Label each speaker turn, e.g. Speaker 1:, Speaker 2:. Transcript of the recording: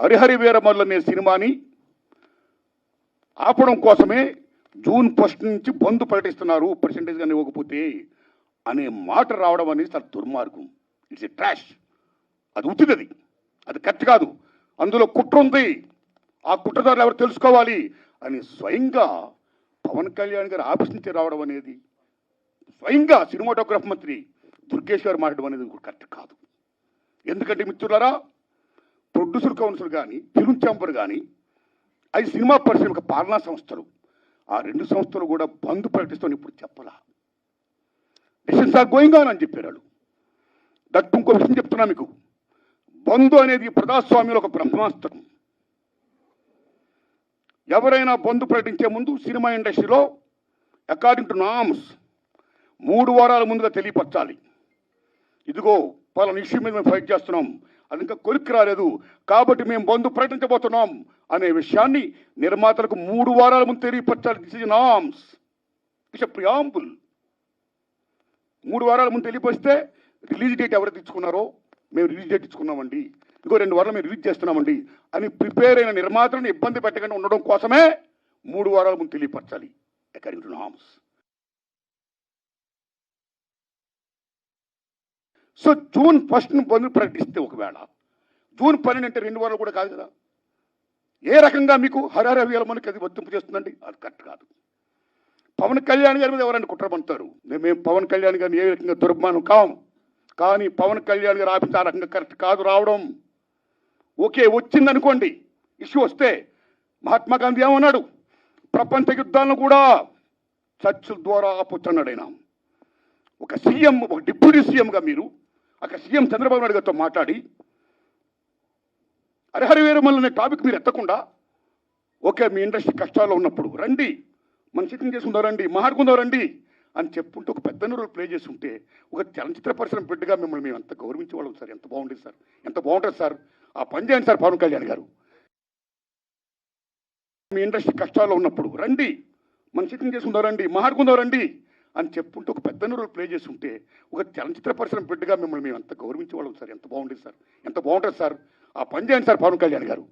Speaker 1: హరిహర వీరమల్లు అనే సినిమాని ఆపడం కోసమే జూన్ 1 నుంచి బంద్ ప్రకటిస్తున్నారు పర్సెంటేజ్ కానీ ఇవ్వకపోతే అనే మాట రావడం అనేది చాలా దుర్మార్గం. It's a trash. అది ఉచితది, అది కరెక్ట్ కాదు. అందులో కుట్ర ఉంది. ఆ కుట్రదారులు ఎవరు తెలుసుకోవాలి అని స్వయంగా పవన్ కళ్యాణ్ గారు ఆఫీస్ నుంచి రావడం అనేది, స్వయంగా సినిమాటోగ్రఫీ మంత్రి దుర్గేష్ గారు మాట్లాడడం అనేది కరెక్ట్ కాదు. ఎందుకంటే మిత్రులారా, ప్రొడ్యూసర్ కౌన్సిల్ కానీ, ఫిల్మ్ ఛాంబర్ కానీ, అది సినిమా పరిశ్రమ పాలనా సంస్థలు, ఆ 2 సంస్థలు కూడా బంద్ ప్రకటిస్తామని ఇప్పుడు చెప్పలా. డిసిషన్స్ ఆర్ గోయింగ్ ఆన్ అని చెప్పారు వాళ్ళు. దట్ ఇంకో విషయం చెప్తున్నా మీకు, బంద్ అనేది ప్రజాస్వామ్యంలో ఒక బ్రహ్మాస్త్రం. ఎవరైనా బంద్ ప్రకటించే ముందు సినిమా ఇండస్ట్రీలో అకార్డింగ్ టు నామ్స్ 3 వారాల ముందుగా తెలియపరచాలి. ఇదిగో పలానా ఇష్యూ మీద మేము ఫైట్ చేస్తున్నాం, అది ఇంకా కొలిక్కి రాలేదు కాబట్టి మేము బంద్ ప్రకటించబోతున్నాం అనే విషయాన్ని నిర్మాతలకు 3 వారాల ముందు తెలియపరచాలి. This is norms, it's a preamble. 3 వారాల ముందు తెలియపరిస్తే రిలీజ్ డేట్ ఎవరు తెచ్చుకున్నారో, మేము రిలీజ్ డేట్ ఇచ్చుకున్నామండి, ఇంకో 2 వారాలు మేము రిలీజ్ చేస్తున్నామండి అని ప్రిపేర్ అయిన నిర్మాతలను ఇబ్బంది పెట్టకుండా ఉండడం కోసమే 3 వారాల ముందు తెలియపరచాలి according to norms. So June 1 bandh ప్రకటిస్తే ఒకవేళ జూన్ 12 అంటే 2 వారాలు కూడా కాదు కదా. ఏ రకంగా మీకు హరిహర వీరమల్లుకి అది వర్తింపు చేస్తుందండి? అది కరెక్ట్ కాదు. పవన్ కళ్యాణ్ గారి మీద ఎవరైనా కుట్ర పంపుతారు. మేము పవన్ కళ్యాణ్ గారిని ఏ రకంగా దుర్మానం కాము, కానీ పవన్ కళ్యాణ్ గారు ఆఫీస్ ఆ రకంగా కరెక్ట్ కాదు రావడం. ఓకే, వచ్చిందనుకోండి, ఇష్యూ వస్తే మహాత్మా గాంధీ ఏమన్నాడు? ప్రపంచ యుద్ధాలను కూడా చర్చల ద్వారా ఆపొచ్చు అన్నాడు ఆయన. ఒక సీఎం, ఒక డిప్యూటీ సీఎంగా మీరు అక్కడ సీఎం చంద్రబాబు నాయుడు గారితో మాట్లాడి హరిహర వీరమల్లు అనే టాపిక్ మీరు ఎత్తకుండా, ఓకే మీ ఇండస్ట్రీ కష్టాల్లో ఉన్నప్పుడు రండి, మనం సిట్టింగ్ చేసుకుందాం రండి, మాట్లాడుకుందాం రండి అని చెప్పుకుంటూ ఒక పెద్ద రోల్ ప్లే చేసి ఉంటే, ఒక చలనచిత్ర పరిశ్రమ బిడ్డగా మిమ్మల్ని మేము ఎంత గౌరవించేవాళ్ళం సార్. ఎంత బాగుండేది సార్, ఎంత బాగుంటుంది సార్. ఆ పని చేయండి సార్ పవన్ కళ్యాణ్ గారు. మీ ఇండస్ట్రీ కష్టాల్లో ఉన్నప్పుడు రండి, మనం సిట్టింగ్ చేసుకుందాం రండి, మాట్లాడుకుందాం రండి అని చెప్పుకుంటూ ఒక పెద్ద రోల్ ప్లే చేసి ఉంటే, ఒక చలనచిత్ర పరిశ్రమ బిడ్డగా మిమ్మల్ని మేము ఎంత గౌరవించేవాళ్ళం సార్. ఎంత బాగుండేది సార్, ఎంత బాగుంటుంది సార్. ఆ పని చేయండి సార్ పవన్ కళ్యాణ్ గారు.